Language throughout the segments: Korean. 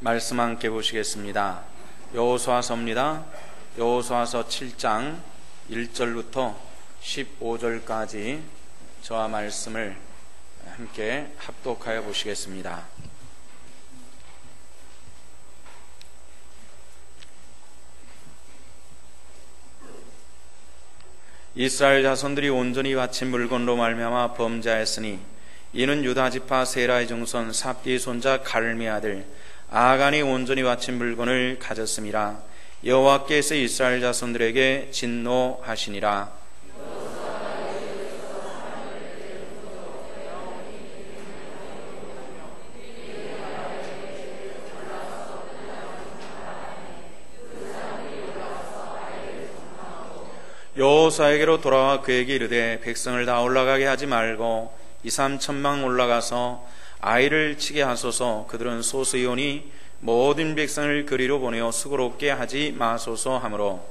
말씀 함께 보시겠습니다. 여호수아서입니다. 여호수아서 7장 1절부터 15절까지 저와 말씀을 함께 합독하여 보시겠습니다. 이스라엘 자손들이 온전히 바친 물건으로 말미암아 범죄하였으니 이는 유다 지파 세라의 증손 삽디의 손자 갈미의 아들 아간이 온전히 바친 물건을 가졌음이라. 여호와께서 이스라엘 자손들에게 진노하시니라. 여호수아에게로 돌아와 그에게 이르되 백성을 다 올라가게 하지 말고 2,3천명 올라가서 아이를 치게 하소서. 그들은 소스이오니 모든 백성을 그리로 보내어 수고롭게 하지 마소서 하므로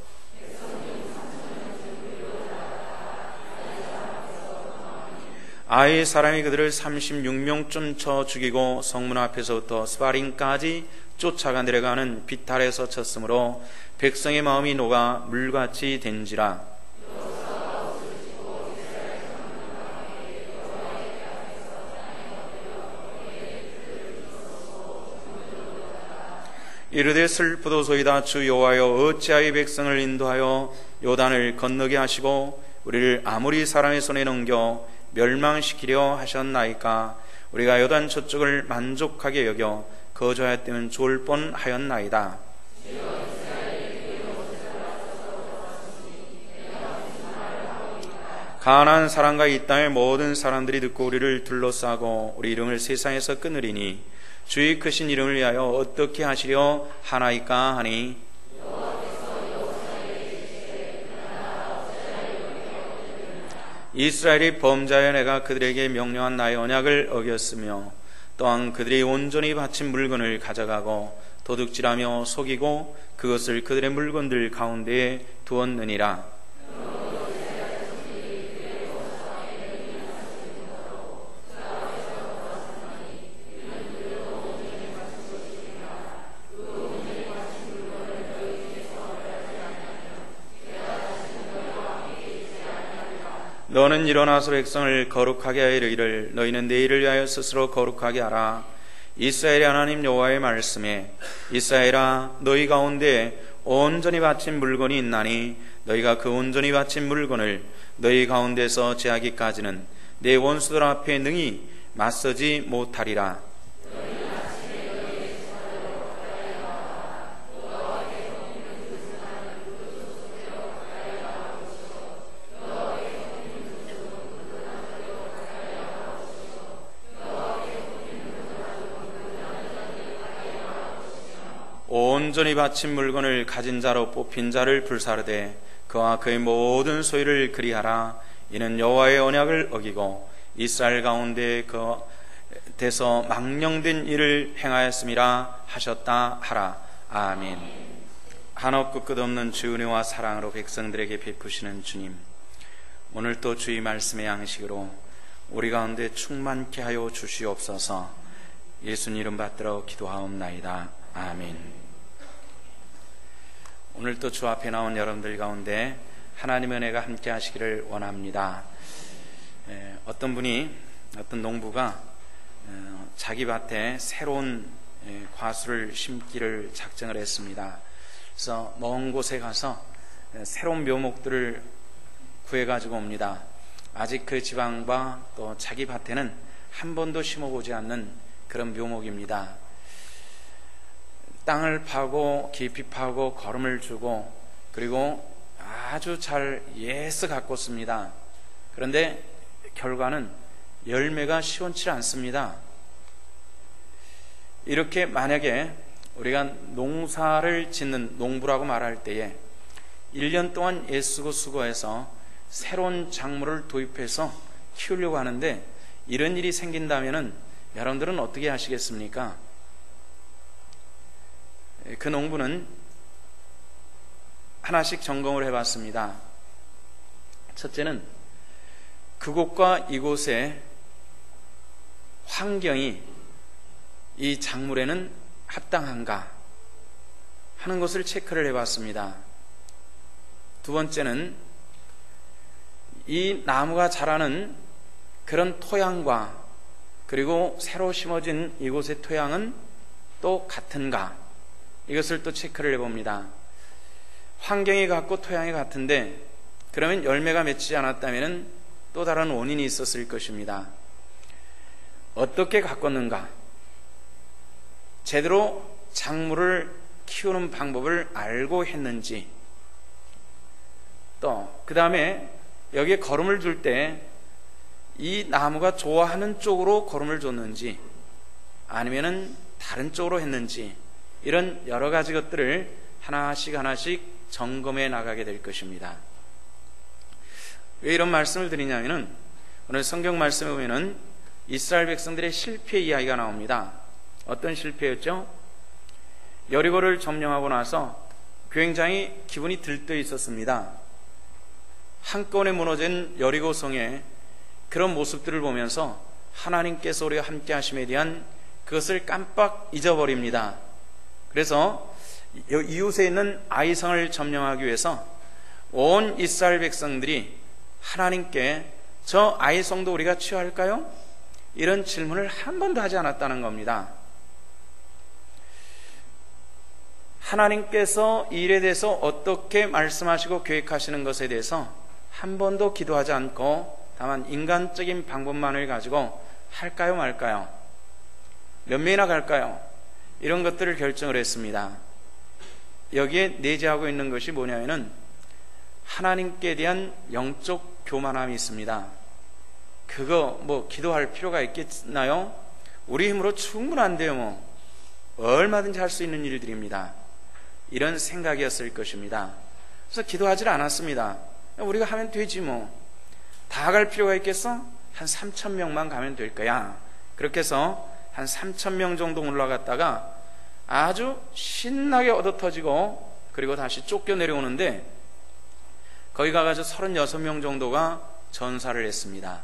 아이 사람이 그들을 36명쯤 쳐 죽이고 성문 앞에서부터 스바림까지 쫓아가 내려가는 비탈에서 쳤으므로 백성의 마음이 녹아 물같이 된지라. 이르되 슬프도소이다. 주 여호와여, 어찌하여 이 백성을 인도하여 요단을 건너게 하시고 우리를 아무리 사람의 손에 넘겨 멸망시키려 하셨나이까. 우리가 요단 저쪽을 만족하게 여겨 거주하였다면 좋을 뻔하였나이다. 가난한 사람과 이 땅의 모든 사람들이 듣고 우리를 둘러싸고 우리 이름을 세상에서 끊으리니 주의 크신 이름을 위하여 어떻게 하시려 하나이까 하니 이스라엘이 범죄하여 내가 그들에게 명령한 나의 언약을 어겼으며 또한 그들이 온전히 바친 물건을 가져가고 도둑질하며 속이고 그것을 그들의 물건들 가운데에 두었느니라. 너는 일어나서 백성을 거룩하게 하여 이르기를 너희는 내일을 위하여 스스로 거룩하게 하라. 이스라엘의 하나님 여호와의 말씀에 이스라엘아, 너희 가운데 온전히 바친 물건이 있나니 너희가 그 온전히 바친 물건을 너희 가운데서 제하기까지는 내 원수들 앞에 능히 맞서지 못하리라. 온전히 바친 물건을 가진 자로 뽑힌 자를 불사르되 그와 그의 모든 소유를 그리하라. 이는 여호와의 언약을 어기고 이스라엘 가운데 그 대서 망령된 일을 행하였음이라 하셨다 하라. 아멘. 한없고 끝없는 주 은혜와 사랑으로 백성들에게 베푸시는 주님, 오늘 또 주의 말씀의 양식으로 우리 가운데 충만케 하여 주시옵소서. 예수님 이름 받들어 기도하옵나이다. 아멘. 오늘 또 주 앞에 나온 여러분들 가운데 하나님의 은혜가 함께 하시기를 원합니다. 어떤 분이, 어떤 농부가 자기 밭에 새로운 과수를 심기를 작정을 했습니다. 그래서 먼 곳에 가서 새로운 묘목들을 구해가지고 옵니다. 아직 그 지방과 또 자기 밭에는 한 번도 심어보지 않는 그런 묘목입니다. 땅을 파고 깊이 파고 거름을 주고 그리고 아주 잘 예스 가꿨습니다. 그런데 결과는 열매가 시원치 않습니다. 이렇게 만약에 우리가 농사를 짓는 농부라고 말할 때에 1년 동안 애쓰고 수고해서 새로운 작물을 도입해서 키우려고 하는데 이런 일이 생긴다면 여러분들은 어떻게 하시겠습니까? 그 농부는 하나씩 점검을 해봤습니다. 첫째는 그곳과 이곳의 환경이 이 작물에는 합당한가 하는 것을 체크를 해봤습니다. 두 번째는 이 나무가 자라는 그런 토양과 그리고 새로 심어진 이곳의 토양은 또 같은가, 이것을 또 체크를 해봅니다. 환경이 같고 토양이 같은데 그러면 열매가 맺히지 않았다면 또 다른 원인이 있었을 것입니다. 어떻게 가꿨는가, 제대로 작물을 키우는 방법을 알고 했는지, 또 그 다음에 여기에 거름을 줄 때 이 나무가 좋아하는 쪽으로 거름을 줬는지 아니면은 다른 쪽으로 했는지, 이런 여러 가지 것들을 하나씩 점검해 나가게 될 것입니다. 왜 이런 말씀을 드리냐면은 오늘 성경 말씀에 보면은 이스라엘 백성들의 실패 이야기가 나옵니다. 어떤 실패였죠? 여리고를 점령하고 나서 굉장히 기분이 들떠 있었습니다. 한꺼번에 무너진 여리고 성의 그런 모습들을 보면서 하나님께서 우리와 함께 하심에 대한 그것을 깜빡 잊어버립니다. 그래서 이웃에 있는 아이성을 점령하기 위해서 온 이스라엘 백성들이 하나님께 저 아이성도 우리가 취할까요? 이런 질문을 한 번도 하지 않았다는 겁니다. 하나님께서 이 일에 대해서 어떻게 말씀하시고 계획하시는 것에 대해서 한 번도 기도하지 않고 다만 인간적인 방법만을 가지고 할까요 말까요? 몇 명이나 갈까요? 이런 것들을 결정을 했습니다. 여기에 내재하고 있는 것이 뭐냐면은 하나님께 대한 영적 교만함이 있습니다. 그거 기도할 필요가 있겠나요? 우리 힘으로 충분한데요. 얼마든지 할 수 있는 일들입니다. 이런 생각이었을 것입니다. 그래서 기도하지 않았습니다. 우리가 하면 되지 다 갈 필요가 있겠어? 한 3,000명만 가면 될 거야. 그렇게 해서 한 3,000명 정도 올라갔다가 아주 신나게 얻어터지고 그리고 다시 쫓겨 내려오는데 거기 가가지고 36명 정도가 전사를 했습니다.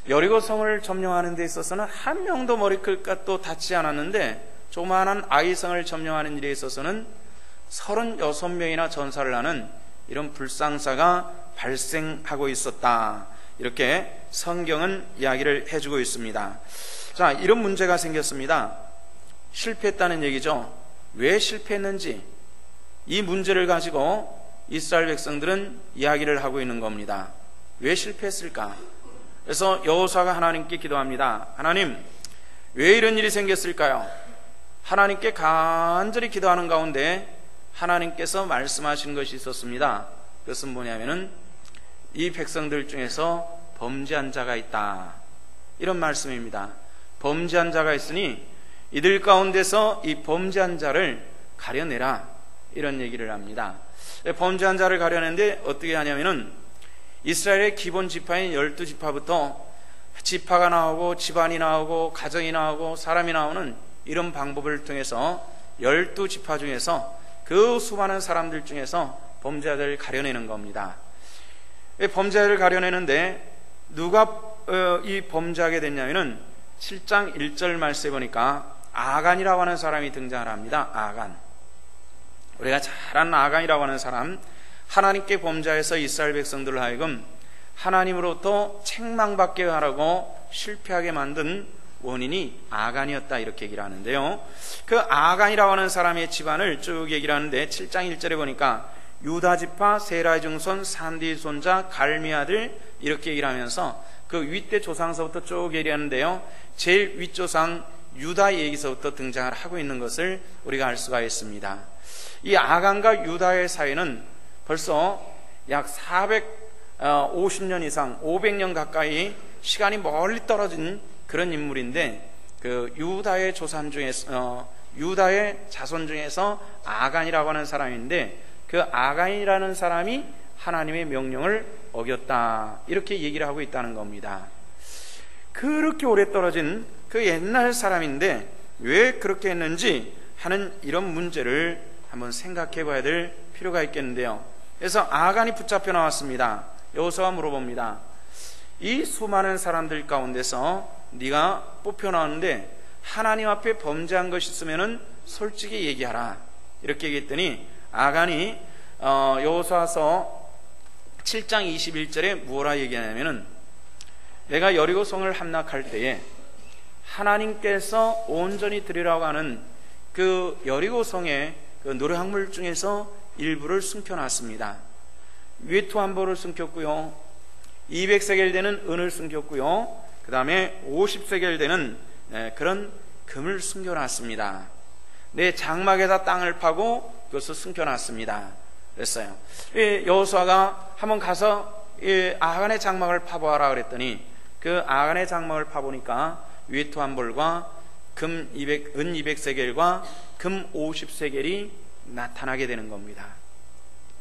여리고 성을 점령하는 데 있어서는 한 명도 머리끝도 닿지 않았는데 조그마한 아이성을 점령하는 일에 있어서는 36명이나 전사를 하는 이런 불상사가 발생하고 있었다. 이렇게 성경은 이야기를 해주고 있습니다. 자, 이런 문제가 생겼습니다. 실패했다는 얘기죠. 왜 실패했는지 이 문제를 가지고 이스라엘 백성들은 이야기를 하고 있는 겁니다. 왜 실패했을까? 그래서 여호수아가 하나님께 기도합니다. 하나님, 왜 이런 일이 생겼을까요? 하나님께 간절히 기도하는 가운데 하나님께서 말씀하신 것이 있었습니다. 그것은 뭐냐면은 이 백성들 중에서 범죄한 자가 있다, 이런 말씀입니다. 범죄한 자가 있으니 이들 가운데서 이 범죄한 자를 가려내라, 이런 얘기를 합니다. 범죄한 자를 가려내는데 어떻게 하냐면은 이스라엘의 기본 지파인 12지파부터 지파가 나오고 집안이 나오고 가정이 나오고 사람이 나오는 이런 방법을 통해서 12지파 중에서 그 수많은 사람들 중에서 범죄자들을 가려내는 겁니다. 범죄자를 가려내는데 누가 이 범죄하게 됐냐면은 7장 1절 말씀에 보니까 아간이라고 하는 사람이 등장을 합니다. 아간, 우리가 잘 아는 아간이라고 하는 사람, 하나님께 범죄해서 이스라엘 백성들을 하여금 하나님으로부터 책망받게 하라고 실패하게 만든 원인이 아간이었다, 이렇게 얘기를 하는데요. 그 아간이라고 하는 사람의 집안을 쭉 얘기를 하는데 7장 1절에 보니까 유다지파 세라의 증손 산디의 손자 갈미 아들, 이렇게 얘기를 하면서 그 윗대 조상서부터 쭉 얘기하는데요. 제일 윗조상 유다 얘기서부터 등장을 하고 있는 것을 우리가 알 수가 있습니다. 이 아간과 유다의 사이는 벌써 약 450년 이상 500년 가까이 시간이 멀리 떨어진 그런 인물인데, 그 유다의 조상 중에서 유다의 자손 중에서 아간이라고 하는 사람인데, 그 아간이라는 사람이 하나님의 명령을 어겼다, 이렇게 얘기를 하고 있다는 겁니다. 그렇게 오래 떨어진 그 옛날 사람인데 왜 그렇게 했는지 하는 이런 문제를 한번 생각해 봐야 될 필요가 있겠는데요. 그래서 아간이 붙잡혀 나왔습니다. 여호수아가 물어봅니다. 이 수많은 사람들 가운데서 네가 뽑혀 나왔는데 하나님 앞에 범죄한 것이 있으면은 솔직히 얘기하라. 이렇게 얘기했더니 아간이 여호수아서 7장 21절에 무엇라 얘기하냐면은 내가 여리고성을 함락할 때에 하나님께서 온전히 드리라고 하는 그 여리고성의 그 노래학물 중에서 일부를 숨겨놨습니다. 외투한보를 숨겼고요, 200세겔 되는 은을 숨겼고요, 그 다음에 50세겔 되는 그런 금을 숨겨놨습니다. 내 장막에다 땅을 파고 그것을 숨겨놨습니다. 그랬어요. 여호수아가 한번 가서 아간의 장막을 파보아라 그랬더니 그 아간의 장막을 파보니까 외투 한 벌과 은 200세겔과 금 50세겔이 나타나게 되는 겁니다.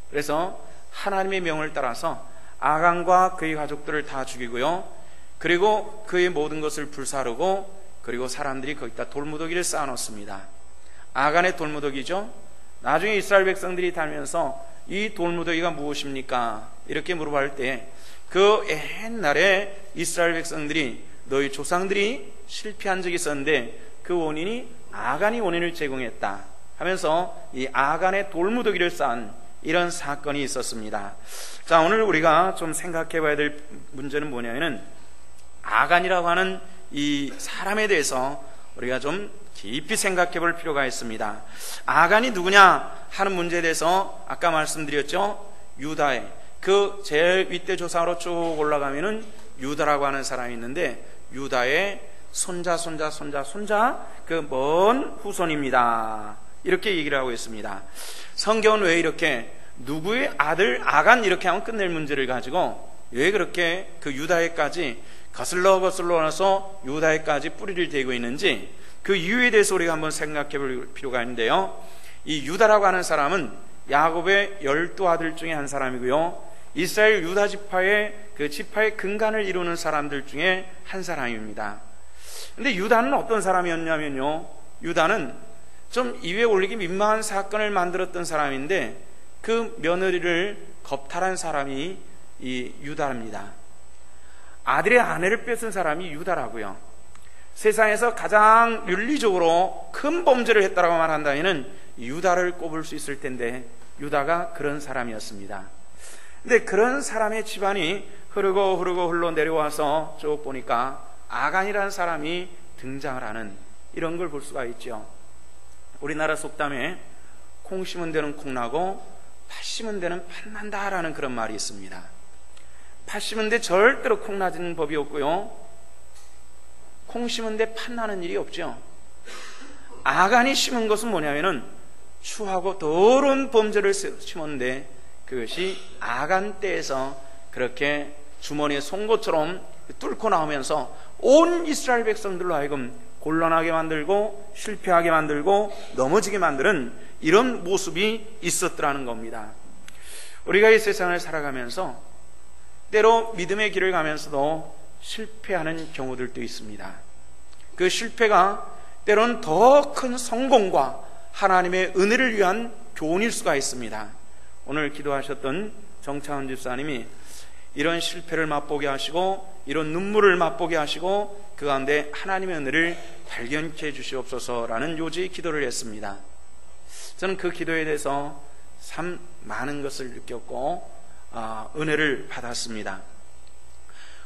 그래서 하나님의 명을 따라서 아간과 그의 가족들을 다 죽이고요, 그리고 그의 모든 것을 불사르고, 그리고 사람들이 거기다 돌무더기를 쌓아놓습니다. 아간의 돌무더기죠. 나중에 이스라엘 백성들이 달면서 이 돌무더기가 무엇입니까? 이렇게 물어볼 때 그 옛날에 이스라엘 백성들이 너희 조상들이 실패한 적이 있었는데 그 원인이 아간이 원인을 제공했다 하면서 이 아간의 돌무더기를 쌓은 이런 사건이 있었습니다. 자, 오늘 우리가 좀 생각해 봐야 될 문제는 뭐냐면은 아간이라고 하는 이 사람에 대해서 우리가 좀 깊이 생각해 볼 필요가 있습니다. 아간이 누구냐 하는 문제에 대해서 아까 말씀드렸죠. 유다의 그 제일 윗대 조상으로 쭉 올라가면은 유다라고 하는 사람이 있는데 유다의 손자 그 먼 후손입니다. 이렇게 얘기를 하고 있습니다. 성경은 왜 이렇게 누구의 아들 아간 이렇게 하면 끝낼 문제를 가지고 왜 그렇게 그 유다에까지 거슬러 나서 유다에까지 뿌리를 대고 있는지 그 이유에 대해서 우리가 한번 생각해 볼 필요가 있는데요. 이 유다라고 하는 사람은 야곱의 12아들 중에 한 사람이고요, 이스라엘 유다 지파의 그 지파의 근간을 이루는 사람들 중에 한 사람입니다. 근데 유다는 어떤 사람이었냐면요, 유다는 좀 입에 올리기 민망한 사건을 만들었던 사람인데 그 며느리를 겁탈한 사람이 이 유다입니다. 아들의 아내를 뺏은 사람이 유다라고요. 세상에서 가장 윤리적으로 큰 범죄를 했다라고 말한다면은 유다를 꼽을 수 있을 텐데 유다가 그런 사람이었습니다. 근데 그런 사람의 집안이 흘러 내려와서 쭉 보니까 아간이라는 사람이 등장을 하는 이런 걸 볼 수가 있죠. 우리나라 속담에 콩 심은 데는 콩 나고 팥 심은 데는 팥 난다라는 그런 말이 있습니다. 팥 심은 데 절대로 콩 나는 법이 없고요, 콩 심은 데 팥 나는 일이 없죠. 아간이 심은 것은 뭐냐면은 추하고 더러운 범죄를 심었는데 그것이 아간 때에서 그렇게 주머니에 송곳처럼 뚫고 나오면서 온 이스라엘 백성들로 하여금 곤란하게 만들고 실패하게 만들고 넘어지게 만드는 이런 모습이 있었더라는 겁니다. 우리가 이 세상을 살아가면서 때로 믿음의 길을 가면서도 실패하는 경우들도 있습니다. 그 실패가 때로는 더 큰 성공과 하나님의 은혜를 위한 교훈일 수가 있습니다. 오늘 기도하셨던 정차은 집사님이 이런 실패를 맛보게 하시고 이런 눈물을 맛보게 하시고 그 가운데 하나님의 은혜를 발견케 해 주시옵소서라는 요지의 기도를 했습니다. 저는 그 기도에 대해서 참 많은 것을 느꼈고 은혜를 받았습니다.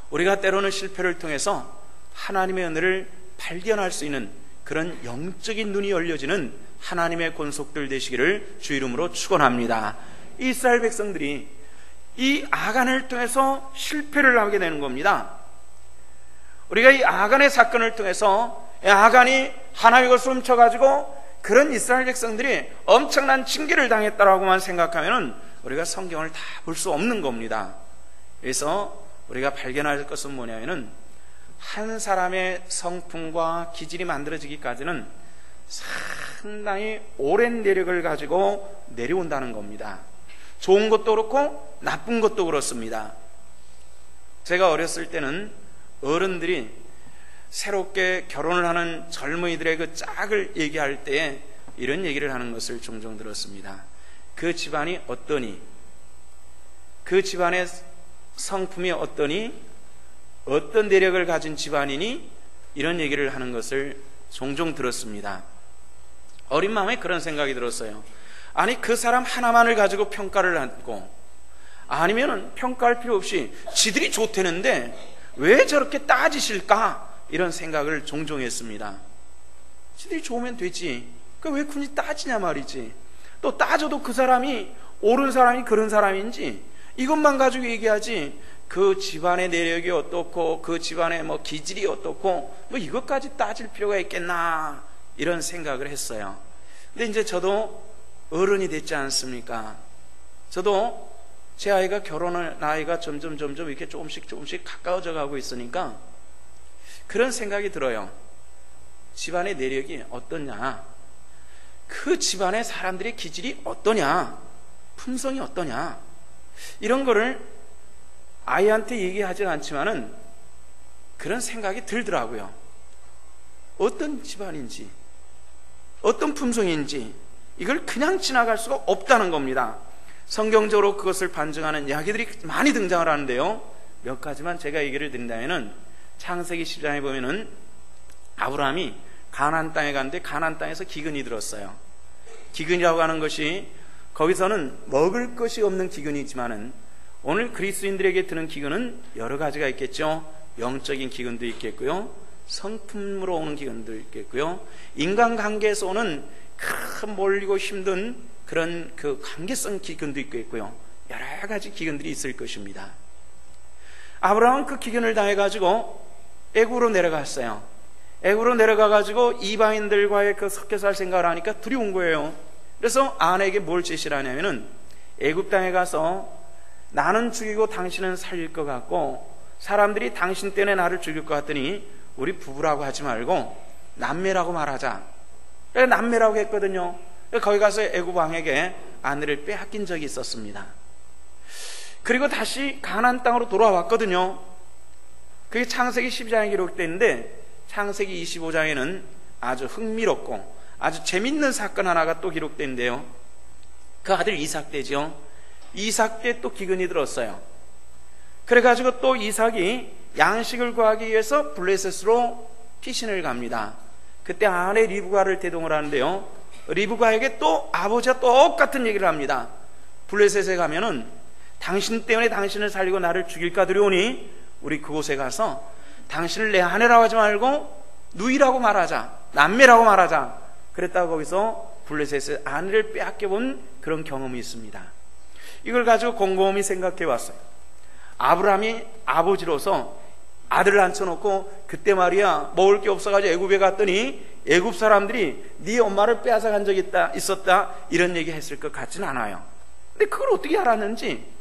우리가 때로는 실패를 통해서 하나님의 은혜를 발견할 수 있는 그런 영적인 눈이 열려지는 하나님의 권속들 되시기를 주 이름으로 축원합니다. 이스라엘 백성들이 이 아간을 통해서 실패를 하게 되는 겁니다. 우리가 이 아간의 사건을 통해서 아간이 하나님의 것을 훔쳐가지고 그런 이스라엘 백성들이 엄청난 징계를 당했다라고만 생각하면 우리가 성경을 다 볼 수 없는 겁니다. 그래서 우리가 발견할 것은 뭐냐면은 한 사람의 성품과 기질이 만들어지기까지는 상당히 오랜 내력을 가지고 내려온다는 겁니다. 좋은 것도 그렇고 나쁜 것도 그렇습니다. 제가 어렸을 때는 어른들이 새롭게 결혼을 하는 젊은이들의 그 짝을 얘기할 때 이런 얘기를 하는 것을 종종 들었습니다. 그 집안이 어떠니? 그 집안의 성품이 어떠니? 어떤 내력을 가진 집안이니? 이런 얘기를 하는 것을 종종 들었습니다. 어린 마음에 그런 생각이 들었어요. 아니, 그 사람 하나만을 가지고 평가를 하고, 아니면은 평가할 필요 없이 지들이 좋다는데 왜 저렇게 따지실까? 이런 생각을 종종 했습니다. 지들이 좋으면 되지, 왜 굳이 따지냐 말이지. 또 따져도 그 사람이 옳은 사람이 그런 사람인지 이것만 가지고 얘기하지, 그 집안의 내력이 어떻고 그 집안의 기질이 어떻고 이것까지 따질 필요가 있겠나, 이런 생각을 했어요. 근데 이제 저도 어른이 됐지 않습니까? 저도 제 아이가 결혼할 나이가 점점 이렇게 조금씩 가까워져 가고 있으니까 그런 생각이 들어요. 집안의 내력이 어떠냐, 그 집안의 사람들의 기질이 어떠냐, 품성이 어떠냐, 이런 거를 아이한테 얘기하진 않지만은 그런 생각이 들더라고요. 어떤 집안인지, 어떤 품성인지 이걸 그냥 지나갈 수가 없다는 겁니다. 성경적으로 그것을 반증하는 이야기들이 많이 등장을 하는데요, 몇 가지만 제가 얘기를 드린다면은, 창세기 10장에 보면은 아브라함이 가나안 땅에 갔는데 가나안 땅에서 기근이 들었어요. 기근이라고 하는 것이 거기서는 먹을 것이 없는 기근이지만은 오늘 그리스도인들에게 드는 기근은 여러 가지가 있겠죠. 영적인 기근도 있겠고요, 성품으로 오는 기근도 있겠고요, 인간관계에서 오는 큰 몰리고 힘든 그런 그 관계성 기근도 있겠고요, 여러 가지 기근들이 있을 것입니다. 아브라함은 그 기근을 당해가지고 애굽으로 내려갔어요. 애굽으로 내려가가지고 이방인들과의 그 섞여 살 생각을 하니까 두려운 거예요. 그래서 아내에게 뭘 제시를 하냐면은, 애굽 땅에 가서 나는 죽이고 당신은 살릴 것 같고 사람들이 당신 때문에 나를 죽일 것 같더니 우리 부부라고 하지 말고 남매라고 말하자. 그래서 남매라고 했거든요. 거기 가서 애굽 왕에게 아내를 빼앗긴 적이 있었습니다. 그리고 다시 가나안 땅으로 돌아왔거든요. 그게 창세기 12장에 기록되어 있는데, 창세기 25장에는 아주 흥미롭고 아주 재밌는 사건 하나가 또 기록되어 있는데요, 그 아들 이삭 때죠. 이삭 때 또 기근이 들었어요. 그래가지고 또 이삭이 양식을 구하기 위해서 블레셋으로 피신을 갑니다. 그때 아내 리브가를 대동을 하는데요, 리브가에게 또 아버지와 똑같은 얘기를 합니다. 블레셋에 가면은 당신 때문에 당신을 살리고 나를 죽일까 두려우니 우리 그곳에 가서 당신을 내 아내라고 하지 말고 누이라고 말하자, 남매라고 말하자. 그랬다고 거기서 블레셋의 아내를 빼앗겨본 그런 경험이 있습니다. 이걸 가지고 곰곰이 생각해 봤어요. 아브라함이 아버지로서 아들을 앉혀놓고 그때 말이야 먹을 게 없어가지고 애굽에 갔더니 애굽 사람들이 네 엄마를 빼앗아 간 적이 있었다, 이런 얘기 했을 것 같지는 않아요. 근데 그걸 어떻게 알았는지,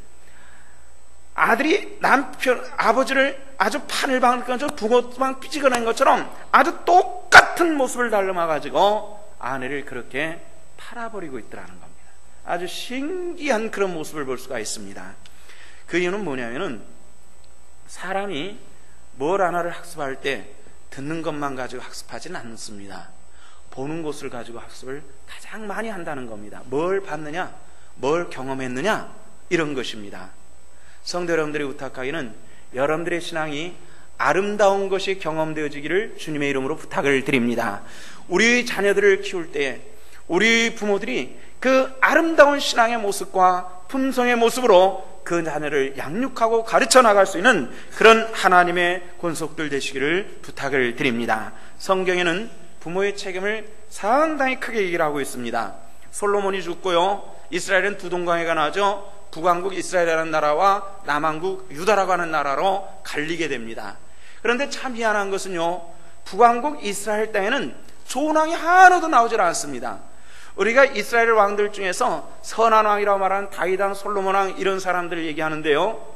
아들이 아버지를 아주 판을 박는 것처럼 붕어빵 삐지거낸 것처럼 아주 똑같은 모습을 닮아가지고 아내를 그렇게 팔아버리고 있더라는 겁니다. 아주 신기한 그런 모습을 볼 수가 있습니다. 그 이유는 뭐냐면은, 사람이 뭘 하나를 학습할 때 듣는 것만 가지고 학습하지는 않습니다. 보는 것을 가지고 학습을 가장 많이 한다는 겁니다. 뭘 봤느냐, 뭘 경험했느냐, 이런 것입니다. 성도 여러분들이 부탁하기는 여러분들의 신앙이 아름다운 것이 경험되어지기를 주님의 이름으로 부탁을 드립니다. 우리 자녀들을 키울 때 우리 부모들이 그 아름다운 신앙의 모습과 품성의 모습으로 그 자녀를 양육하고 가르쳐 나갈 수 있는 그런 하나님의 권속들 되시기를 부탁을 드립니다. 성경에는 부모의 책임을 상당히 크게 얘기를 하고 있습니다. 솔로몬이 죽고요, 이스라엘은 두 동강해가 나죠. 북왕국 이스라엘이라는 나라와 남왕국 유다라고 하는 나라로 갈리게 됩니다. 그런데 참 희한한 것은요, 북왕국 이스라엘 땅에는 좋은 왕이 하나도 나오질 않습니다. 우리가 이스라엘 왕들 중에서 선한 왕이라고 말하는 다윗 왕, 솔로몬 왕, 이런 사람들을 얘기하는데요,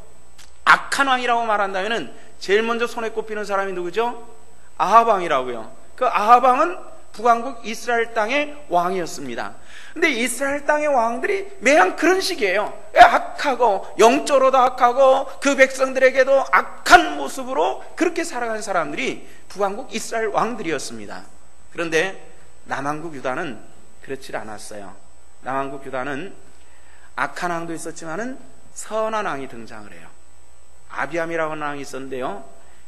악한 왕이라고 말한다면 제일 먼저 손에 꼽히는 사람이 누구죠? 아합 왕이라고요. 그 아합 왕은 북왕국 이스라엘 땅의 왕이었습니다. 근데 이스라엘 땅의 왕들이 매한 그런 식이에요. 악하고 영적으로도 악하고 그 백성들에게도 악한 모습으로 그렇게 살아간 사람들이 북왕국 이스라엘 왕들이었습니다. 그런데 남왕국 유다는 그렇지 않았어요. 남왕국 유다는 악한 왕도 있었지만은 선한 왕이 등장을 해요. 아비암이라고 하는 왕이 있었는데요,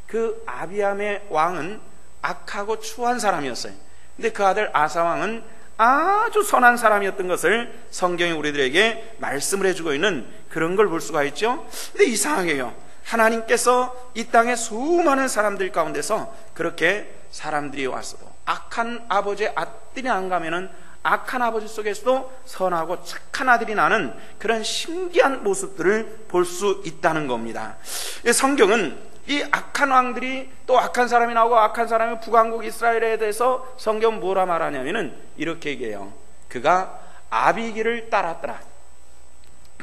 그 아비암의 왕은 악하고 추한 사람이었어요. 근데 그 아들 아사 왕은 아주 선한 사람이었던 것을 성경이 우리들에게 말씀을 해주고 있는 그런 걸 볼 수가 있죠. 근데 이상하게요, 하나님께서 이 땅의 수많은 사람들 가운데서 그렇게 사람들이 왔어도 악한 아버지의 아들이 안 가면은 악한 아버지 속에서도 선하고 착한 아들이 나는 그런 신기한 모습들을 볼 수 있다는 겁니다. 성경은 이 악한 왕들이 또 악한 사람이 나오고 악한 사람이 북왕국 이스라엘에 대해서 성경 뭐라 말하냐면은 이렇게 얘기해요. 그가 아비기를 따랐더라.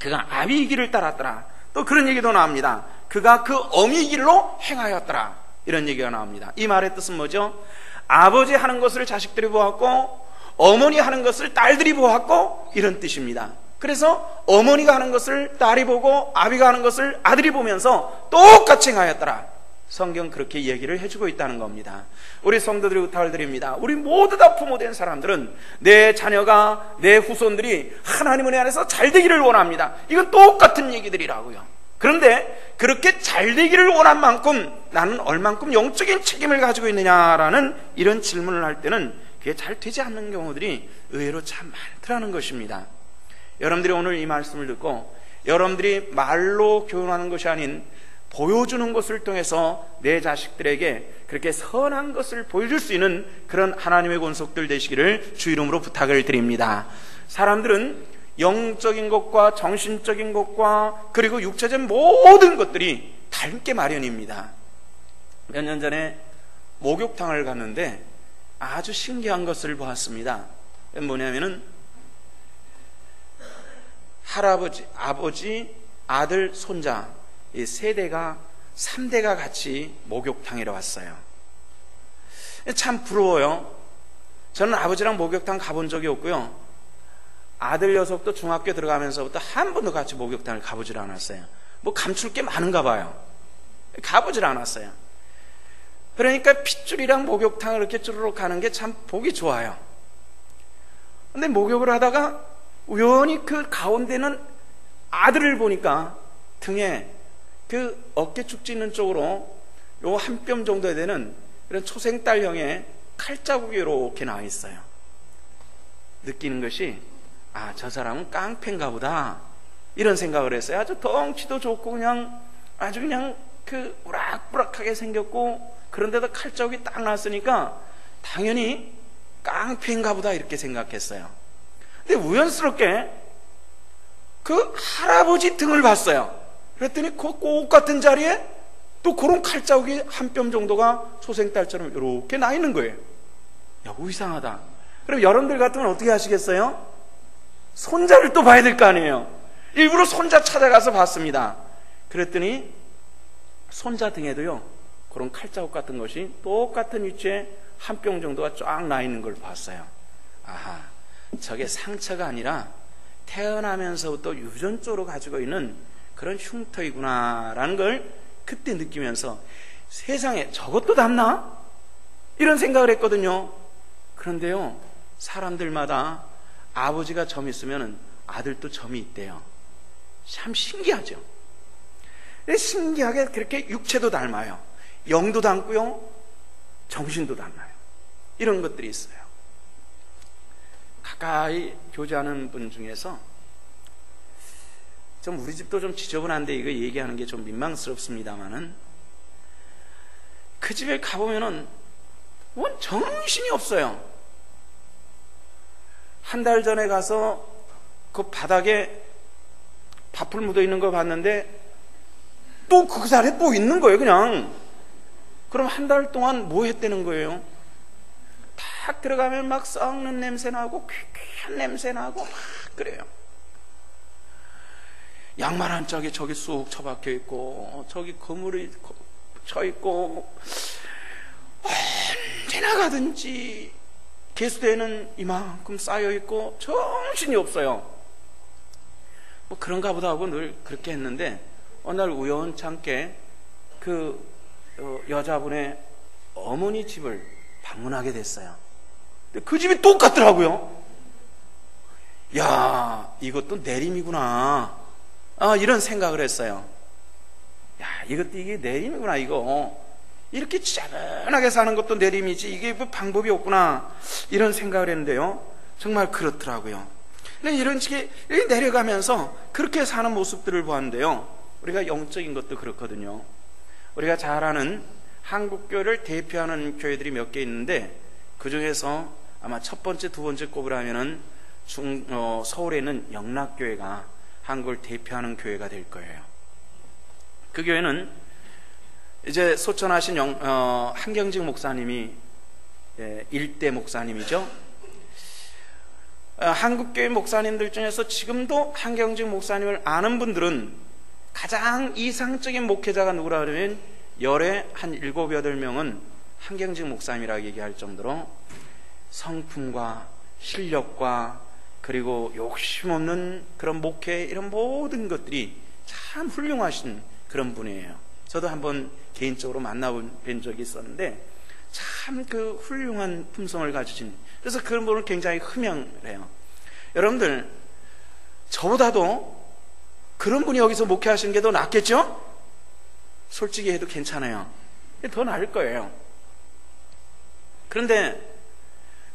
그가 아비기를 따랐더라. 또 그런 얘기도 나옵니다. 그가 그 어미 길로 행하였더라. 이런 얘기가 나옵니다. 이 말의 뜻은 뭐죠? 아버지 하는 것을 자식들이 보았고 어머니 하는 것을 딸들이 보았고 이런 뜻입니다. 그래서 어머니가 하는 것을 딸이 보고 아비가 하는 것을 아들이 보면서 똑같이 행하였더라. 성경 그렇게 얘기를 해주고 있다는 겁니다. 우리 성도들이 부탁을 드립니다. 우리 모두 다 부모된 사람들은 내 자녀가, 내 후손들이 하나님 은혜 안에서 잘 되기를 원합니다. 이건 똑같은 얘기들이라고요. 그런데 그렇게 잘 되기를 원한 만큼 나는 얼만큼 영적인 책임을 가지고 있느냐라는 이런 질문을 할 때는 그게 잘 되지 않는 경우들이 의외로 참 많더라는 것입니다. 여러분들이 오늘 이 말씀을 듣고 여러분들이 말로 교훈하는 것이 아닌 보여주는 것을 통해서 내 자식들에게 그렇게 선한 것을 보여줄 수 있는 그런 하나님의 권속들 되시기를 주 이름으로 부탁을 드립니다. 사람들은 영적인 것과 정신적인 것과 그리고 육체적인 모든 것들이 닮게 마련입니다. 몇 년 전에 목욕탕을 갔는데 아주 신기한 것을 보았습니다. 뭐냐면은 할아버지, 아버지, 아들, 손자 이 세대가 3대가 같이 목욕탕에 왔어요. 참 부러워요. 저는 아버지랑 목욕탕 가본 적이 없고요, 아들 녀석도 중학교 들어가면서부터 한 번도 같이 목욕탕을 가보질 않았어요. 뭐 감출 게 많은가 봐요. 가보질 않았어요. 그러니까 핏줄이랑 목욕탕을 이렇게 쭈르륵 가는 게 참 보기 좋아요. 근데 목욕을 하다가 우연히 그 가운데는 아들을 보니까 등에 그 어깨 축지 있는 쪽으로 요 한 뼘 정도 되는 그런 초생딸형의 칼자국이 이렇게 나와 있어요. 느끼는 것이 아, 저 사람은 깡패인가 보다 이런 생각을 했어요. 아주 덩치도 좋고 그냥 아주 그냥 그 우락부락하게 생겼고 그런데도 칼자국이 딱 났으니까 당연히 깡패인가 보다 이렇게 생각했어요. 근데 우연스럽게 그 할아버지 등을 봤어요. 그랬더니 그 꼭 같은 자리에 또 그런 칼자국이 한 뼘 정도가 초생딸처럼 이렇게 나 있는 거예요. 야, 이상하다. 그럼 여러분들 같으면 어떻게 하시겠어요? 손자를 또 봐야 될 거 아니에요. 일부러 손자 찾아가서 봤습니다. 그랬더니 손자 등에도요 그런 칼자국 같은 것이 똑같은 위치에 한 뼘 정도가 쫙 나 있는 걸 봤어요. 아하, 저게 상처가 아니라 태어나면서부터 유전적으로 가지고 있는 그런 흉터이구나라는 걸 그때 느끼면서 세상에 저것도 닮나? 이런 생각을 했거든요. 그런데요, 사람들마다 아버지가 점이 있으면 아들도 점이 있대요. 참 신기하죠. 신기하게 그렇게 육체도 닮아요. 영도 닮고요, 정신도 닮아요. 이런 것들이 있어요. 가까이 교제하는 분 중에서 좀 우리 집도 좀 지저분한데 이거 얘기하는 게 좀 민망스럽습니다만은 그 집에 가보면은 원 정신이 없어요. 한 달 전에 가서 그 바닥에 밥풀 묻어 있는 거 봤는데 또 그 자리에 또 있는 거예요, 그냥. 그럼 한 달 동안 뭐 했다는 거예요? 탁 들어가면 막 썩는 냄새 나고 퀴퀴한 냄새 나고 막 그래요. 양말 한 짝이 저기 쑥 처박혀 있고 저기 거물이 쳐 있고 언제나 가든지 개수대에는 이만큼 쌓여 있고 정신이 없어요. 뭐 그런가 보다 하고 늘 그렇게 했는데 어느 날 우연찮게 그 여자분의 어머니 집을 방문하게 됐어요. 근데 그 집이 똑같더라고요. 야, 이것도 내림이구나. 아, 이런 생각을 했어요. 야, 이게 내림이구나, 이거. 이렇게 차분하게 사는 것도 내림이지, 이게 뭐 방법이 없구나. 이런 생각을 했는데요. 정말 그렇더라고요. 이런 식의 내려가면서 그렇게 사는 모습들을 보았는데요. 우리가 영적인 것도 그렇거든요. 우리가 잘 아는 한국교회를 대표하는 교회들이 몇 개 있는데 그 중에서 아마 첫 번째, 두 번째 꼽으라면은 서울에 있는 영락교회가 한국을 대표하는 교회가 될 거예요. 그 교회는 이제 소천하신 한경직 목사님이 일대 목사님이죠. 한국교회 목사님들 중에서 지금도 한경직 목사님을 아는 분들은 가장 이상적인 목회자가 누구라 그러면 열에 한 7, 8명은 한경직 목사님이라고 얘기할 정도로 성품과 실력과 그리고 욕심 없는 그런 목회, 이런 모든 것들이 참 훌륭하신 그런 분이에요. 저도 한번 개인적으로 만나본 적이 있었는데 참 그 훌륭한 품성을 가지신, 그래서 그런 분을 굉장히 흠양해요. 여러분들, 저보다도 그런 분이 여기서 목회하시는 게 더 낫겠죠? 솔직히 해도 괜찮아요. 더 나을 거예요. 그런데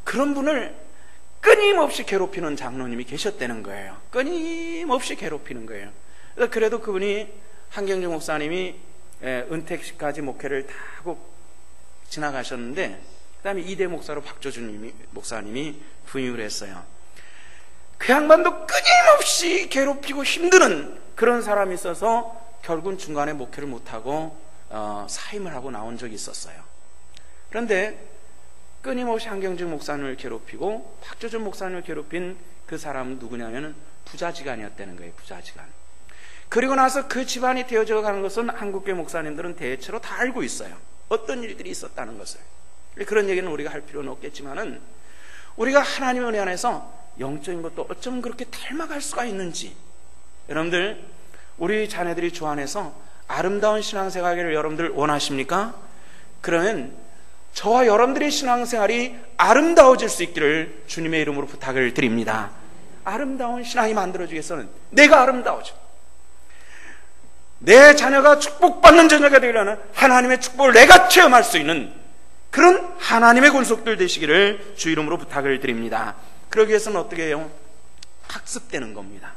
그런 분을 끊임없이 괴롭히는 장로님이 계셨다는 거예요. 끊임없이 괴롭히는 거예요. 그래도 그분이 한경직 목사님이 은퇴식까지 목회를 다 하고 지나가셨는데 그 다음에 2대 목사로 박조준 목사님이 부임을 했어요. 그 양반도 끊임없이 괴롭히고 힘드는 그런 사람이 있어서 결국은 중간에 목회를 못하고 사임을 하고 나온 적이 있었어요. 그런데 끊임없이 한경직 목사님을 괴롭히고 박조준 목사님을 괴롭힌 그 사람은 누구냐면 부자지간이었다는 거예요. 부자지간. 그리고 나서 그 집안이 되어져 가는 것은 한국교회 목사님들은 대체로 다 알고 있어요. 어떤 일들이 있었다는 것을. 그런 얘기는 우리가 할 필요는 없겠지만은 우리가 하나님의 은혜 안에서 영적인 것도 어쩜 그렇게 닮아갈 수가 있는지, 여러분들, 우리 자녀들이 주 안에서 아름다운 신앙생활을 여러분들 원하십니까? 그러면 저와 여러분들의 신앙생활이 아름다워질 수 있기를 주님의 이름으로 부탁을 드립니다. 아름다운 신앙이 만들어지기 위해서는 내가 아름다워져, 내 자녀가 축복받는 자녀가 되려는 하나님의 축복을 내가 체험할 수 있는 그런 하나님의 권속들 되시기를 주 이름으로 부탁을 드립니다. 그러기 위해서는 어떻게 해요? 학습되는 겁니다.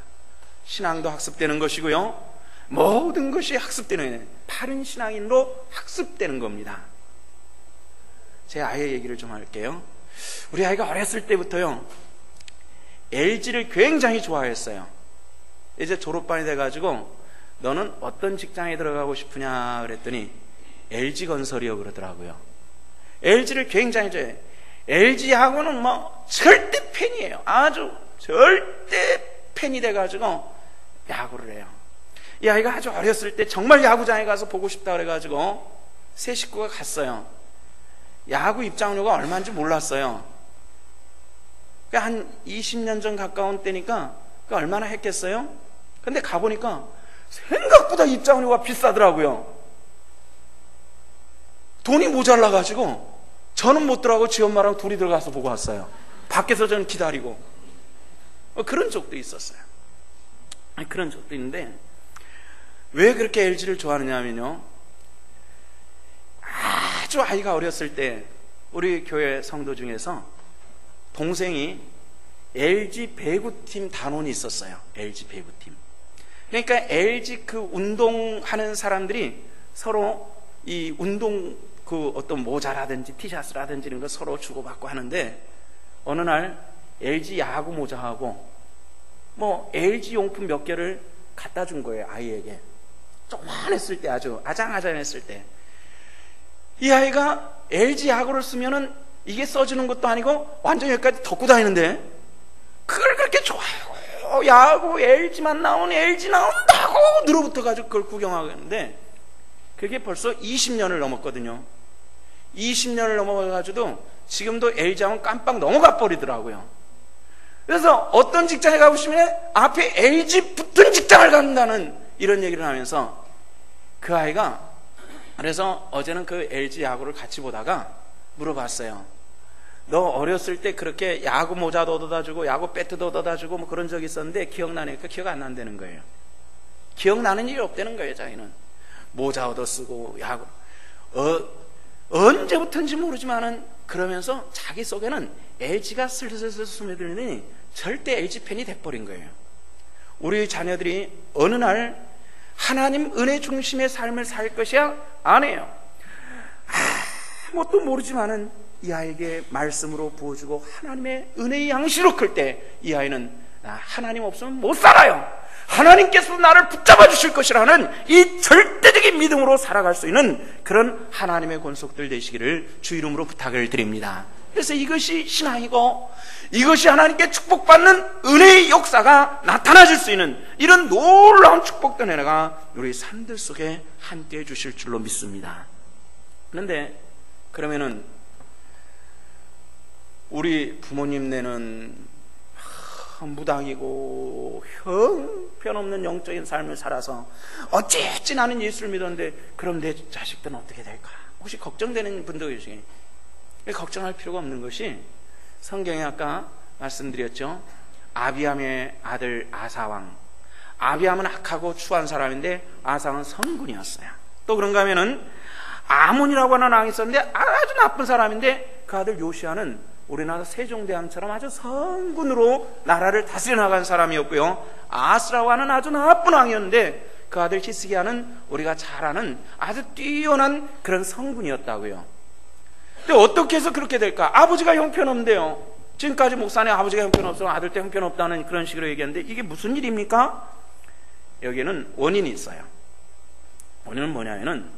신앙도 학습되는 것이고요, 모든 것이 학습되는, 바른 신앙인으로 학습되는 겁니다. 제 아이 얘기를 좀 할게요. 우리 아이가 어렸을 때부터요 LG를 굉장히 좋아했어요. 이제 졸업반이 돼가지고 너는 어떤 직장에 들어가고 싶으냐 그랬더니 LG건설이요 그러더라고요. LG를 굉장히 좋아해요. LG하고는 뭐 절대 팬이에요. 아주 절대 팬이 돼가지고 야구를 해요. 이 아이가 아주 어렸을 때 정말 야구장에 가서 보고 싶다 그래가지고 세 식구가 갔어요. 야구 입장료가 얼마인지 몰랐어요. 한 20년 전 가까운 때니까 얼마나 했겠어요? 근데 가보니까 생각보다 입장료가 비싸더라고요. 돈이 모자라가지고 저는 못 들어가고 지 엄마랑 둘이 들어가서 보고 왔어요. 밖에서 저는 기다리고. 그런 적도 있었어요. 그런 적도 있는데 왜 그렇게 LG를 좋아하느냐면요, 아주 아이가 어렸을 때 우리 교회 성도 중에서 동생이 LG 배구팀 단원이 있었어요. LG 배구팀. 그러니까 LG 그 운동하는 사람들이 서로 이 운동 그 어떤 모자라든지 티셔츠라든지 이런 거 서로 주고받고 하는데 어느 날 LG 야구 모자하고 뭐 LG 용품 몇 개를 갖다 준 거예요. 아이에게. 조그만했을 때, 아주 아장아장했을 때. 이 아이가 LG 야구를 쓰면은 이게 써주는 것도 아니고 완전 여기까지 덮고 다니는데 그걸 그렇게 좋아해요. 야구 LG만 나오니 LG 나온다고 늘어붙어가지고 그걸 구경하겠는데 그게 벌써 20년을 넘었거든요. 20년을 넘어가가지고도 지금도 LG하면 깜빡 넘어가 버리더라고요. 그래서 어떤 직장에 가고 싶으면 앞에 LG 붙은 직장을 간다는 이런 얘기를 하면서 그 아이가, 그래서 어제는 그 LG 야구를 같이 보다가 물어봤어요. 너 어렸을 때 그렇게 야구 모자도 얻어다 주고 야구 배트도 얻어다 주고 뭐 그런 적이 있었는데 기억나니까 기억 안 난다는 거예요. 기억나는 일이 없다는 거예요. 자기는 모자 얻어 쓰고 야구 언제부터인지 모르지만은 그러면서 자기 속에는 LG가 슬슬슬 스며들더니 절대 LG 팬이 돼버린 거예요. 우리 자녀들이 어느 날 하나님 은혜 중심의 삶을 살 것이야? 아니에요. 아무것도 모르지만은 이 아이에게 말씀으로 부어주고 하나님의 은혜의 양식으로 클 때 이 아이는 나 하나님 없으면 못 살아요, 하나님께서 나를 붙잡아 주실 것이라는 이 절대적인 믿음으로 살아갈 수 있는 그런 하나님의 권속들 되시기를 주 이름으로 부탁을 드립니다. 그래서 이것이 신앙이고 이것이 하나님께 축복받는 은혜의 역사가 나타나질 수 있는 이런 놀라운 축복된 은혜가 우리 삶들 속에 함께해 주실 줄로 믿습니다. 그런데 그러면은 우리 부모님네는 무당이고 형편없는 영적인 삶을 살아서 어찌 나는 예수를 믿었는데 그럼 내 자식들은 어떻게 될까? 혹시 걱정되는 분도 계시겠어요. 걱정할 필요가 없는 것이 성경에 아까 말씀드렸죠. 아비암의 아들 아사왕. 아비암은 악하고 추한 사람인데 아사왕은 성군이었어요. 또 그런가 하면은 아몬이라고 하는 왕이 있었는데 아주 나쁜 사람인데 그 아들 요시아는 우리나라 세종대왕처럼 아주 성군으로 나라를 다스려 나간 사람이었고요. 아스라고 하는 아주 나쁜 왕이었는데 그 아들 히스기야는 우리가 잘 아는 아주 뛰어난 그런 성군이었다고요. 근데 어떻게 해서 그렇게 될까? 아버지가 형편없는데요. 지금까지 목사님 아버지가 형편없어 아들 때 형편없다는 그런 식으로 얘기하는데 이게 무슨 일입니까? 여기에는 원인이 있어요. 원인은 뭐냐면은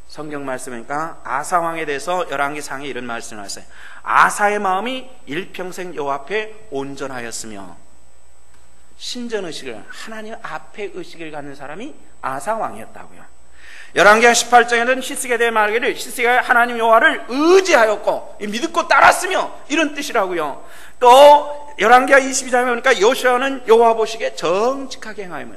성경 말씀이니까 아사왕에 대해서 열왕기상에 이런 말씀을 하셨어요. 아사의 마음이 일평생 여호와 앞에 온전하였으며 신전의식을 하나님 앞에 의식을 갖는 사람이 아사왕이었다고요. 열왕기하 18장에는 히스기야에 대해 말하기를 히스기야가 하나님 여호와를 의지하였고 믿고 따랐으며 이런 뜻이라고요. 또 열왕기하 22장에 보니까 요시아는 여호와 보시기에 정직하게 행하며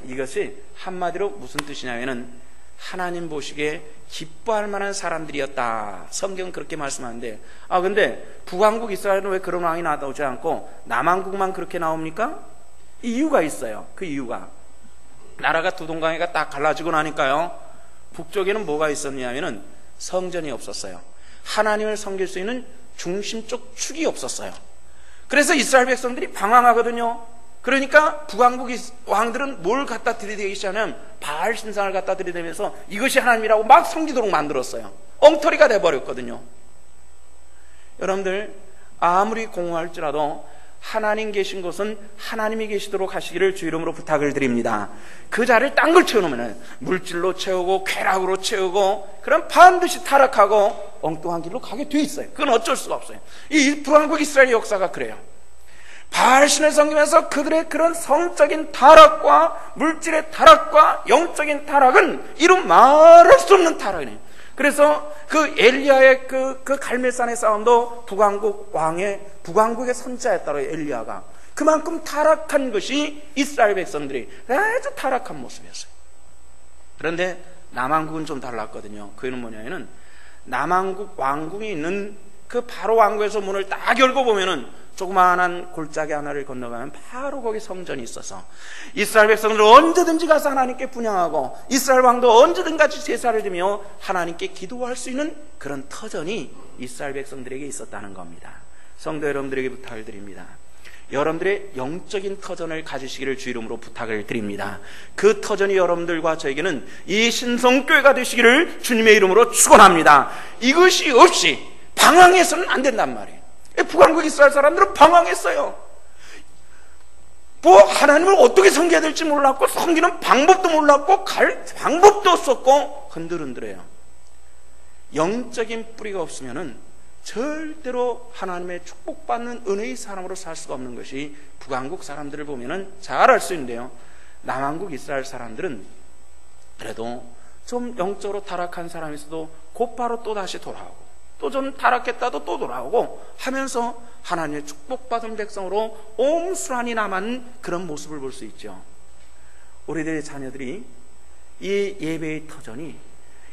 이것이 한마디로 무슨 뜻이냐면은 하나님 보시기에 기뻐할 만한 사람들이었다. 성경은 그렇게 말씀하는데 근데 북왕국 이스라엘은 왜 그런 왕이 나오지 않고 남왕국만 그렇게 나옵니까? 이유가 있어요. 그 이유가 나라가 두 동강이가 딱 갈라지고 나니까요 북쪽에는 뭐가 있었냐면은 성전이 없었어요. 하나님을 섬길 수 있는 중심적 축이 없었어요. 그래서 이스라엘 백성들이 방황하거든요. 그러니까 북왕국 왕들은 뭘 갖다 들이대기 시작하면 바알 신상을 갖다 들이대면서 이것이 하나님이라고 막 섬기도록 만들었어요. 엉터리가 돼버렸거든요. 여러분들 아무리 공허할지라도 하나님 계신 곳은 하나님이 계시도록 하시기를 주 이름으로 부탁을 드립니다. 그 자리를 딴 걸 채워놓으면 물질로 채우고 쾌락으로 채우고 그럼 반드시 타락하고 엉뚱한 길로 가게 돼 있어요. 그건 어쩔 수가 없어요. 이 북왕국 이스라엘 역사가 그래요. 바알신을 섬기면서 그들의 그런 성적인 타락과 물질의 타락과 영적인 타락은 이루 말할 수 없는 타락이네요. 그래서 그 엘리야의 그 갈멜산의 싸움도 북왕국의 선지자였다고 엘리야가 그만큼 타락한 것이 이스라엘 백성들이 아주 타락한 모습이었어요. 그런데 남왕국은 좀 달랐거든요. 그는 뭐냐면은 남왕국 왕궁이 있는 그 바로 왕궁에서 문을 딱 열고 보면은 조그마한 골짜기 하나를 건너가면 바로 거기 성전이 있어서 이스라엘 백성들 언제든지 가서 하나님께 분향하고 이스라엘 왕도 언제든 같이 제사를 드리며 하나님께 기도할 수 있는 그런 터전이 이스라엘 백성들에게 있었다는 겁니다. 성도 여러분들에게 부탁을 드립니다. 여러분들의 영적인 터전을 가지시기를 주 이름으로 부탁을 드립니다. 그 터전이 여러분들과 저에게는 이 신성교회가 되시기를 주님의 이름으로 축원합니다. 이것이 없이 방황해서는 안 된단 말이에요. 북왕국 이스라엘 사람들은 방황했어요. 하나님을 어떻게 섬겨야 될지 몰랐고 섬기는 방법도 몰랐고 갈 방법도 없었고 흔들흔들해요. 영적인 뿌리가 없으면은 절대로 하나님의 축복받는 은혜의 사람으로 살 수가 없는 것이 북왕국 사람들을 보면은 잘 알 수 있는데요. 남왕국 이스라엘 사람들은 그래도 좀 영적으로 타락한 사람이 있어도 곧바로 또 다시 돌아오고 또 좀 타락했다도 또 돌아오고 하면서 하나님의 축복받은 백성으로 옴수란이 남은 그런 모습을 볼 수 있죠. 우리들의 자녀들이 이 예배의 터전이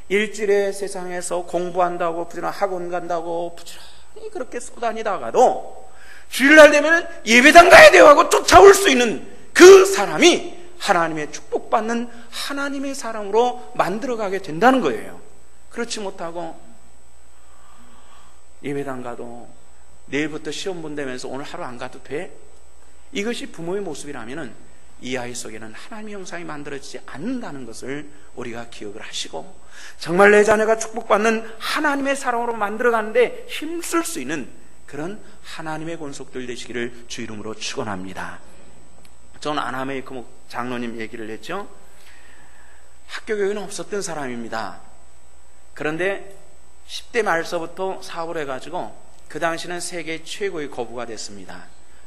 일주일에 세상에서 공부한다고 부지런히 학원 간다고 부지런히 그렇게 쏘다니다가도 주일날 되면 예배당 가야 돼요 하고 쫓아올 수 있는 그 사람이 하나님의 축복받는 하나님의 사람으로 만들어가게 된다는 거예요. 그렇지 못하고 예배당 가도 내일부터 시험 본다면서 오늘 하루 안 가도 돼? 이것이 부모의 모습이라면은 이 아이 속에는 하나님의 형상이 만들어지지 않는다는 것을 우리가 기억을 하시고, 정말 내 자녀가 축복받는 하나님의 사랑으로 만들어가는데 힘쓸 수 있는 그런 하나님의 권속들 되시기를 주 이름으로 축원합니다. 전 아나메이크 장로님 얘기를 했죠. 학교 교육은 없었던 사람입니다. 그런데 10대 말서부터 사업을 해가지고 그 당시는 세계 최고의 거부가 됐습니다.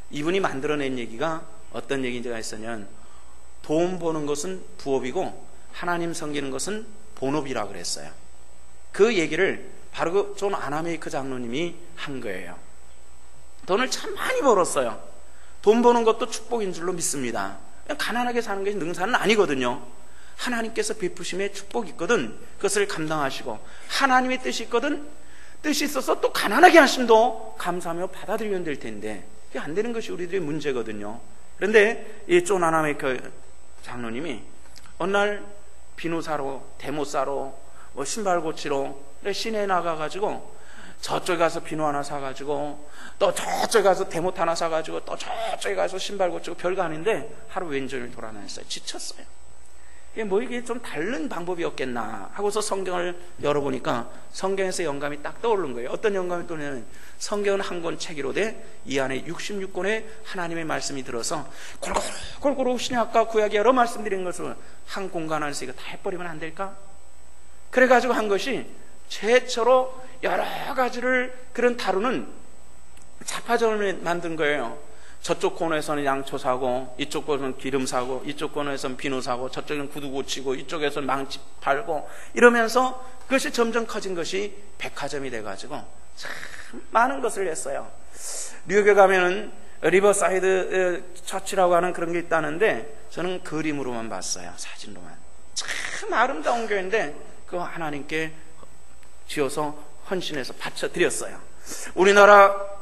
이분이 만들어낸 얘기가 어떤 얘기인지가 있었냐면, 돈 버는 것은 부업이고 하나님 섬기는 것은 본업이라고 그랬어요. 그 얘기를 바로 그 존 아나메이크 장로님이 한 거예요. 돈을 참 많이 벌었어요. 돈 버는 것도 축복인 줄로 믿습니다. 가난하게 사는 게 능사는 아니거든요. 하나님께서 베푸심에 축복이 있거든 그것을 감당하시고, 하나님의 뜻이 있거든 뜻이 있어서 또 가난하게 하심도 감사하며 받아들이면 될 텐데, 그게 안 되는 것이 우리들의 문제거든요. 그런데 이 존 아나메이크 장로님이 어느 날 비누 사러, 대못 사러, 신발 고치러 시내에 나가가지고 저쪽에 가서 비누 하나 사가지고 또 저쪽에 가서 대못 하나 사가지고 또 저쪽에 가서 신발 고치고 별거 아닌데 하루 왼종일 돌아다녔어요. 지쳤어요. 이게 좀 다른 방법이었겠나 하고서 성경을 열어보니까 성경에서 영감이 딱 떠오르는 거예요. 어떤 영감이 떠오르냐면, 성경은 한 권 책이로되 이 안에 66권의 하나님의 말씀이 들어서 골고루 신약과 구약이 여러 말씀드린 것을 한 공간 안에서 이거 다 해버리면 안 될까? 그래가지고 한 것이 최초로 여러 가지를 그런 다루는 자파전을 만든 거예요. 저쪽 코너에서는 양초 사고, 이쪽 코너에서는 기름 사고, 이쪽 코너에서는 비누 사고, 저쪽에는 구두 고치고, 이쪽에서는 망치 팔고, 이러면서 그것이 점점 커진 것이 백화점이 돼가지고 참 많은 것을 했어요. 뉴욕에 가면은 리버사이드 처치라고 하는 그런 게 있다는데, 저는 그림으로만 봤어요. 사진로만. 참 아름다운 교회인데 그거 하나님께 지어서 헌신해서 바쳐드렸어요. 우리나라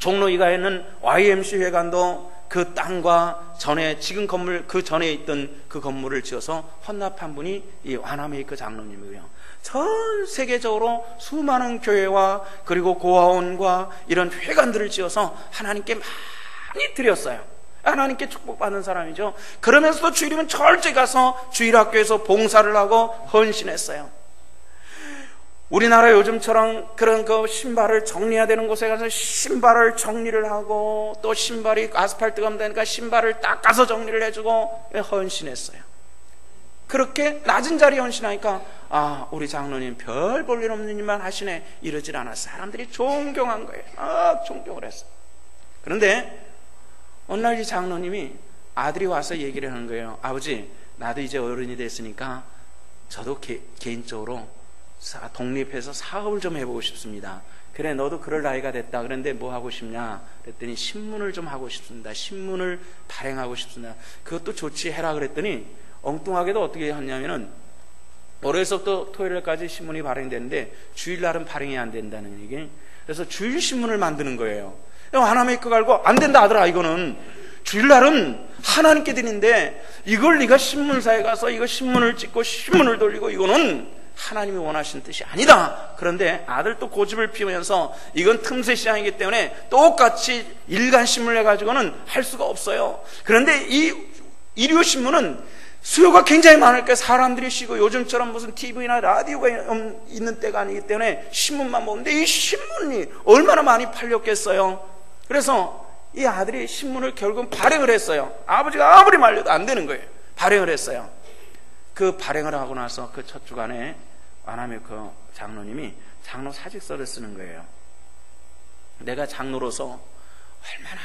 종로 이가에 있는 YMC 회관도 그 땅과 전에 지금 건물 그 전에 있던 그 건물을 지어서 헌납한 분이 이 아나메이크 장로님이고요. 전 세계적으로 수많은 교회와 그리고 고아원과 이런 회관들을 지어서 하나님께 많이 드렸어요. 하나님께 축복받는 사람이죠. 그러면서도 주일이면 철저히 가서 주일학교에서 봉사를 하고 헌신했어요. 우리나라 요즘처럼 그런 그 신발을 정리해야 되는 곳에 가서 신발을 정리를 하고, 또 신발이 아스팔트가 되니까 신발을 닦아서 정리를 해주고 헌신했어요. 그렇게 낮은 자리에 헌신하니까 우리 장로님 별 볼 일 없는 일만 하시네 이러질 않았어요. 사람들이 존경한 거예요. 존경을 했어요. 그런데 어느 날 이 장로님이 아들이 와서 얘기를 하는 거예요. 아버지, 나도 이제 어른이 됐으니까 저도 개인적으로 독립해서 사업을 좀 해보고 싶습니다. 그래, 너도 그럴 나이가 됐다. 그런데 뭐 하고 싶냐? 그랬더니 신문을 좀 하고 싶습니다. 신문을 발행하고 싶습니다. 그것도 좋지, 해라. 그랬더니 엉뚱하게도 어떻게 했냐면은 월요일서부터 토요일까지 신문이 발행되는데 주일날은 발행이 안 된다는 얘기. 그래서 주일 신문을 만드는 거예요. 아나메이크 갈고 안 된다 아들아, 이거는 주일날은 하나님께 드리는데 이걸 네가 신문사에 가서 이거 신문을 찍고 신문을 돌리고 이거는 하나님이 원하신 뜻이 아니다. 그런데 아들 또 고집을 피우면서 이건 틈새 시장이기 때문에 똑같이 일간신문을 해가지고는 할 수가 없어요. 그런데 이 일요신문은 수요가 굉장히 많으니까 사람들이 쉬고 요즘처럼 무슨 TV나 라디오가 있는 때가 아니기 때문에 신문만 보는데 이 신문이 얼마나 많이 팔렸겠어요. 그래서 이 아들이 신문을 결국은 발행을 했어요. 아버지가 아무리 말려도 안 되는 거예요. 발행을 했어요. 그 발행을 하고 나서 그 첫 주간에 아나메이크 장로님이 장로 사직서를 쓰는 거예요. 내가 장로로서 얼마나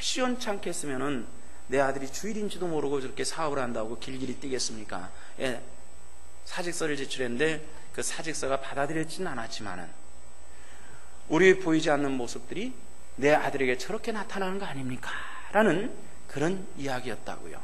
시원찮게 했으면은 내 아들이 주일인지도 모르고 저렇게 사업을 한다고 길길이 뛰겠습니까? 사직서를 제출했는데 그 사직서가 받아들여지는 않았지만은 우리 보이지 않는 모습들이 내 아들에게 저렇게 나타나는 거 아닙니까? 라는 그런 이야기였다고요.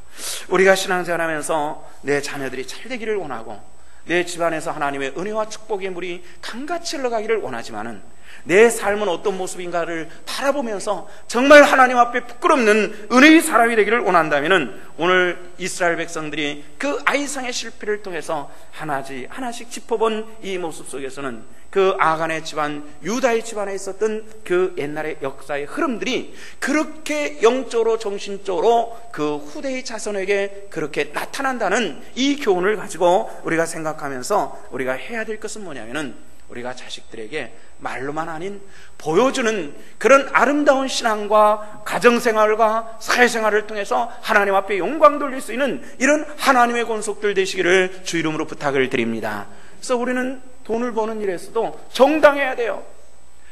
우리가 신앙생활하면서 내 자녀들이 잘되기를 원하고 내 집안에서 하나님의 은혜와 축복의 물이 강같이 흘러가기를 원하지만은 내 삶은 어떤 모습인가를 바라보면서 정말 하나님 앞에 부끄럽는 은혜의 사람이 되기를 원한다면 오늘 이스라엘 백성들이 그 아이상의 실패를 통해서 하나씩 짚어본 이 모습 속에서는 그 아간의 집안, 유다의 집안에 있었던 그 옛날의 역사의 흐름들이 그렇게 영적으로 정신적으로 그 후대의 자손에게 그렇게 나타난다는 이 교훈을 가지고 우리가 생각하면서 우리가 해야 될 것은 뭐냐면은 우리가 자식들에게 말로만 아닌 보여주는 그런 아름다운 신앙과 가정생활과 사회생활을 통해서 하나님 앞에 영광 돌릴 수 있는 이런 하나님의 권속들 되시기를 주 이름으로 부탁을 드립니다. 그래서 우리는 돈을 버는 일에서도 정당해야 돼요.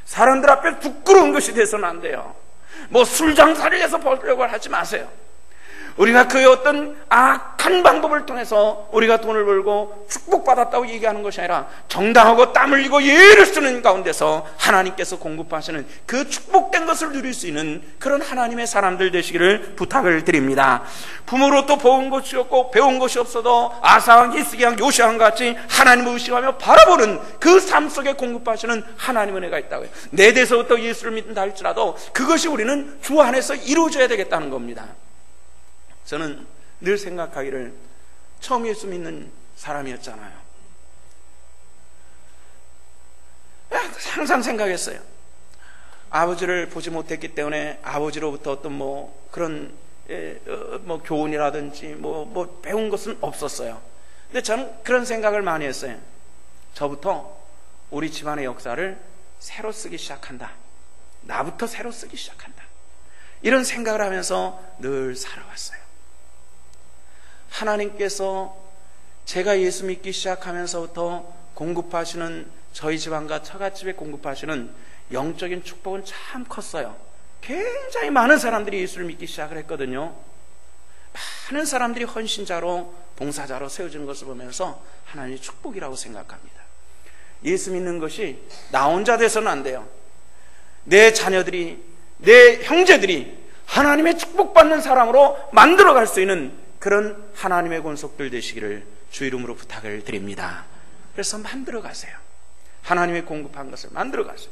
사람들 앞에 부끄러운 것이 돼서는 안 돼요. 뭐 술장사를 해서 벌려고 하지 마세요. 우리가 그 어떤 악한 방법을 통해서 우리가 돈을 벌고 축복받았다고 얘기하는 것이 아니라 정당하고 땀 흘리고 예를 쓰는 가운데서 하나님께서 공급하시는 그 축복된 것을 누릴 수 있는 그런 하나님의 사람들 되시기를 부탁을 드립니다. 부모로부터 배운 것이 없고 배운 것이 없어도 아사왕, 히스기야, 요시아왕 같이 하나님을 의식하며 바라보는 그 삶 속에 공급하시는 하나님의 은혜가 있다고요. 내 데서부터 예수를 믿는다 할지라도 그것이 우리는 주 안에서 이루어져야 되겠다는 겁니다. 저는 늘 생각하기를 처음 예수 믿는 사람이었잖아요. 항상 생각했어요. 아버지를 보지 못했기 때문에 아버지로부터 어떤 그런 교훈이라든지 배운 것은 없었어요. 근데 저는 그런 생각을 많이 했어요. 저부터 우리 집안의 역사를 새로 쓰기 시작한다. 나부터 새로 쓰기 시작한다. 이런 생각을 하면서 늘 살아왔어요. 하나님께서 제가 예수 믿기 시작하면서부터 공급하시는 저희 집안과 처갓집에 공급하시는 영적인 축복은 참 컸어요. 굉장히 많은 사람들이 예수를 믿기 시작을 했거든요. 많은 사람들이 헌신자로 봉사자로 세워지는 것을 보면서 하나님의 축복이라고 생각합니다. 예수 믿는 것이 나 혼자 돼서는 안 돼요. 내 자녀들이, 내 형제들이 하나님의 축복받는 사람으로 만들어갈 수 있는 그런 하나님의 권속들 되시기를 주 이름으로 부탁을 드립니다. 그래서 만들어 가세요. 하나님의 공급한 것을 만들어 가세요.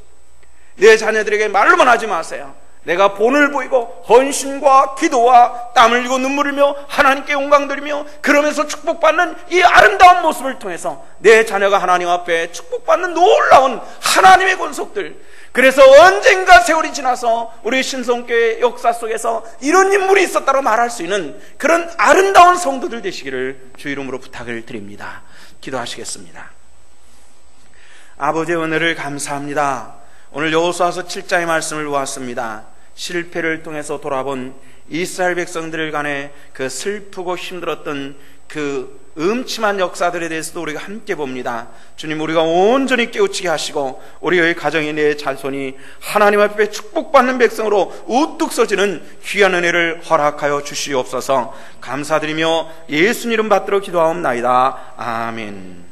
내 자녀들에게 말로만 하지 마세요. 내가 본을 보이고 헌신과 기도와 땀 흘리고 눈물 흘리며 하나님께 영광 드리며 그러면서 축복받는 이 아름다운 모습을 통해서 내 자녀가 하나님 앞에 축복받는 놀라운 하나님의 권속들, 그래서 언젠가 세월이 지나서 우리 신성교회 역사 속에서 이런 인물이 있었다고 말할 수 있는 그런 아름다운 성도들 되시기를 주 이름으로 부탁을 드립니다. 기도하시겠습니다. 아버지의 은혜를 감사합니다. 오늘 여호수아서 7장의 말씀을 보았습니다. 실패를 통해서 돌아본 이스라엘 백성들 간의 그 슬프고 힘들었던 그 음침한 역사들에 대해서도 우리가 함께 봅니다. 주님, 우리가 온전히 깨우치게 하시고 우리의 가정이, 내 자손이 하나님 앞에 축복받는 백성으로 우뚝 서지는 귀한 은혜를 허락하여 주시옵소서. 감사드리며 예수님 이름 받들어 기도하옵나이다. 아멘.